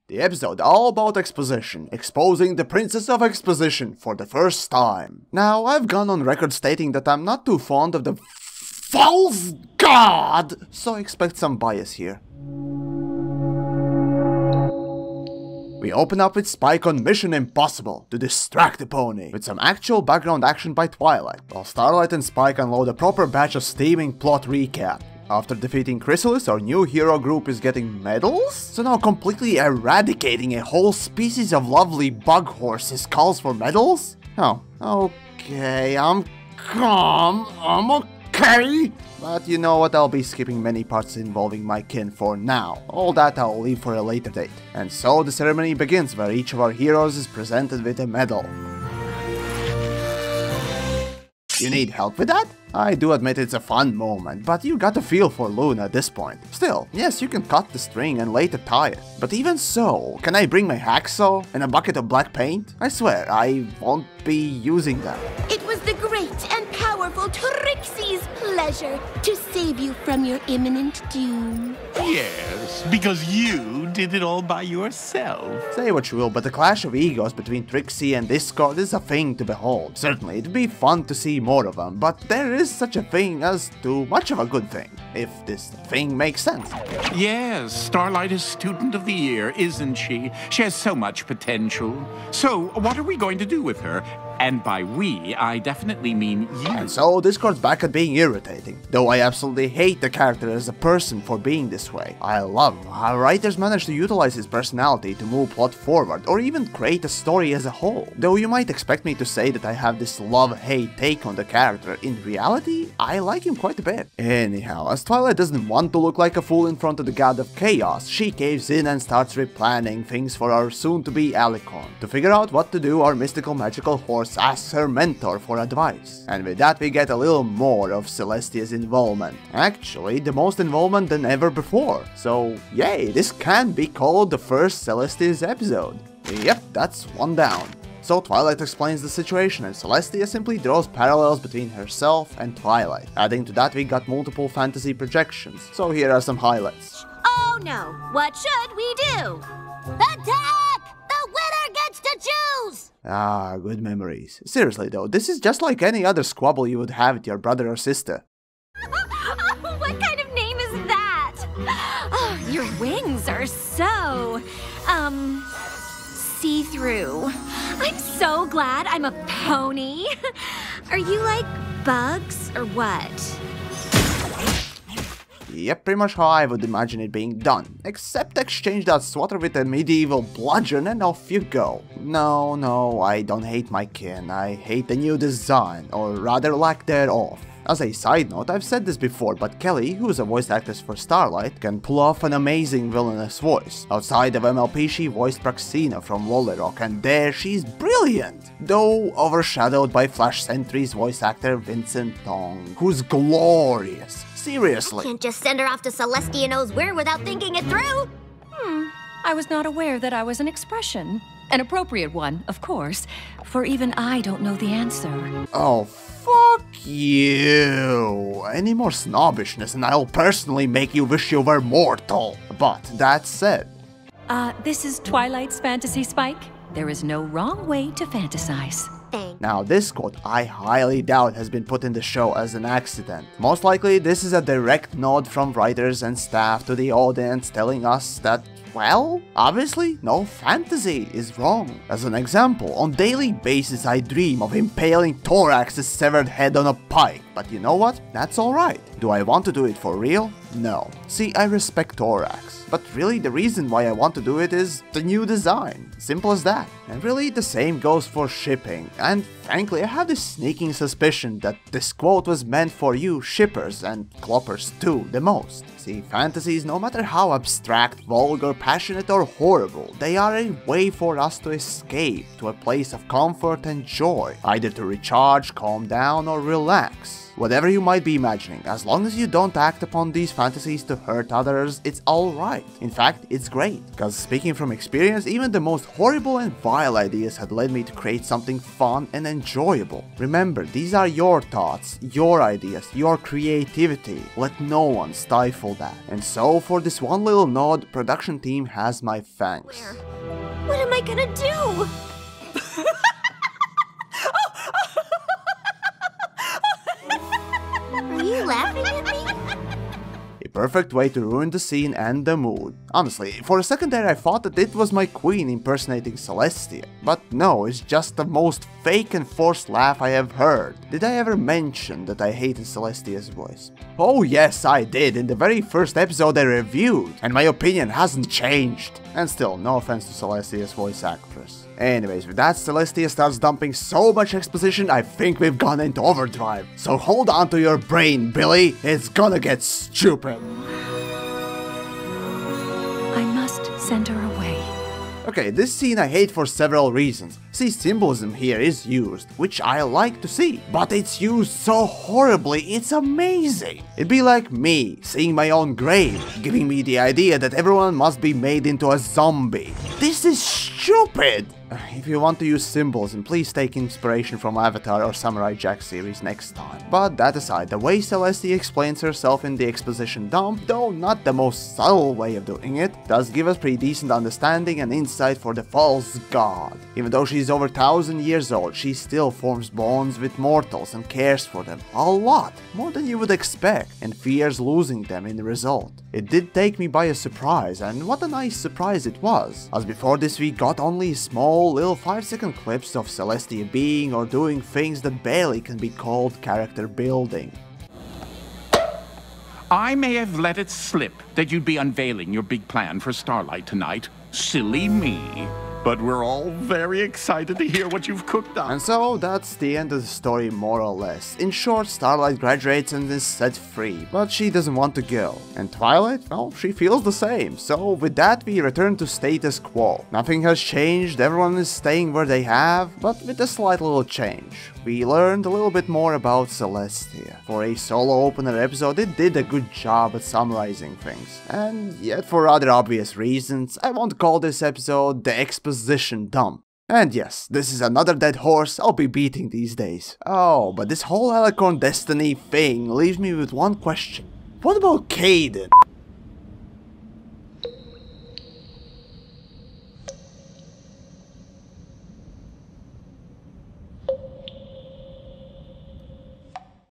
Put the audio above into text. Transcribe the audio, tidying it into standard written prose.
The episode all about exposition, exposing the princess of exposition for the first time. Now, I've gone on record stating that I'm not too fond of the false god, so expect some bias here. We open up with Spike on Mission Impossible to distract the pony, with some actual background action by Twilight, while Starlight and Spike unload a proper batch of steaming plot recap. After defeating Chrysalis, our new hero group is getting medals? So now completely eradicating a whole species of lovely bug horses calls for medals? Oh, okay, I'm calm, I'm okay. But you know what, I'll be skipping many parts involving my kin for now. All that I'll leave for a later date. And so the ceremony begins, where each of our heroes is presented with a medal. You need help with that? I do admit it's a fun moment, but you got a feel for Luna at this point. Still, yes, you can cut the string and later tie it. But even so, can I bring my hacksaw and a bucket of black paint? I swear, I won't be using them. It was the great and powerful Trixie's pleasure to save you from your imminent doom. Yes, because you did it all by yourself. Say what you will, but the clash of egos between Trixie and Discord is a thing to behold. Certainly, it'd be fun to see more of them, but there is such a thing as too much of a good thing, if this thing makes sense. Yes, Starlight is Student of the Year, isn't she? She has so much potential. So, what are we going to do with her? And by we, I definitely mean you. And so, Discord's back at being irritating. Though I absolutely hate the character as a person for being this way. I love how writers manage to utilize his personality to move plot forward, or even create a story as a whole. Though you might expect me to say that I have this love-hate take on the character, in reality, I like him quite a bit. Anyhow, as Twilight doesn't want to look like a fool in front of the god of chaos, she caves in and starts replanning things for our soon-to-be Alicorn. To figure out what to do, our mystical magical horse asks her mentor for advice. And with that we get a little more of Celestia's involvement. Actually, the most involvement than ever before. So, yay, this can be called the first Celestia's episode. Yep, that's one down. So Twilight explains the situation and Celestia simply draws parallels between herself and Twilight. Adding to that we got multiple fantasy projections. So here are some highlights. Oh no, what should we do? Attack! The winner gets to choose! Ah, good memories. Seriously though, this is just like any other squabble you would have with your brother or sister. What kind of name is that? Oh, your wings are so, see-through. I'm so glad I'm a pony. Are you like bugs or what? Yep, pretty much how I would imagine it being done. Except exchange that swatter with a medieval bludgeon and off you go. No, I don't hate my kin. I hate the new design, or rather lack thereof. As a side note, I've said this before, but Kelly, who is a voice actress for Starlight, can pull off an amazing villainous voice. Outside of MLP, she voiced Praxina from Lollyrock, and there she's brilliant! Though overshadowed by Flash Sentry's voice actor Vincent Tong, who's glorious. Seriously. Can't just send her off to Celestia knows where without thinking it through. I was not aware that I was an expression. An appropriate one, of course, for even I don't know the answer. Oh, fuck you! Any more snobbishness and I'll personally make you wish you were mortal. But that said... This is Twilight's fantasy, Spike. There is no wrong way to fantasize. Now this quote I highly doubt has been put in the show as an accident. Most likely this is a direct nod from writers and staff to the audience telling us that, well, obviously no fantasy is wrong. As an example, on daily basis I dream of impaling Thorax's severed head on a pike, but you know what? That's alright. Do I want to do it for real? No. See, I respect Thorax, but really the reason why I want to do it is the new design. Simple as that. And really the same goes for shipping, and frankly I have this sneaking suspicion that this quote was meant for you shippers and cloppers too, the most. See, fantasies, no matter how abstract, vulgar, passionate or horrible, they are a way for us to escape to a place of comfort and joy, either to recharge, calm down or relax. Whatever you might be imagining, as long as you don't act upon these fantasies to hurt others, it's alright. In fact, it's great. Because speaking from experience, even the most horrible and vile ideas had led me to create something fun and enjoyable. Remember, these are your thoughts, your ideas, your creativity. Let no one stifle that. And so, for this one little nod, production team has my thanks. What am I gonna do? Are you laughing at me? A perfect way to ruin the scene and the mood. Honestly, for a second there I thought that it was my queen impersonating Celestia. But no, it's just the most fake and forced laugh I have heard. Did I ever mention that I hated Celestia's voice? Oh yes, I did, in the very first episode I reviewed, and my opinion hasn't changed. And still, no offense to Celestia's voice actress. Anyways, with that, Celestia starts dumping so much exposition, I think we've gone into overdrive. So hold on to your brain, Billy, it's gonna get stupid. I must send her away. Okay, this scene I hate for several reasons. See, symbolism here is used, which I like to see, but it's used so horribly, it's amazing. It'd be like me, seeing my own grave, giving me the idea that everyone must be made into a zombie. This is stupid! If you want to use symbolism, please take inspiration from Avatar or Samurai Jack series next time. But that aside, the way Celestia explains herself in the exposition dump, though not the most subtle way of doing it, does give us pretty decent understanding and insight for the false god. Even though she's over 1000 years old, she still forms bonds with mortals and cares for them a lot, more than you would expect, and fears losing them in the result. It did take me by a surprise, and what a nice surprise it was, as before this we got only small little 5-second clips of Celestia being or doing things that barely can be called character building. I may have let it slip that you'd be unveiling your big plan for Starlight tonight. Silly me. But we're all very excited to hear what you've cooked up. And so, that's the end of the story more or less. In short, Starlight graduates and is set free, but she doesn't want to go. And Twilight, well, she feels the same. So, with that, we return to status quo. Nothing has changed, everyone is staying where they have, but with a slight little change. We learned a little bit more about Celestia. For a solo opener episode, it did a good job at summarizing things. And yet, for other obvious reasons, I won't call this episode the exposition dump. And yes, this is another dead horse I'll be beating these days. Oh, but this whole Alicorn Destiny thing leaves me with one question. What about Caden?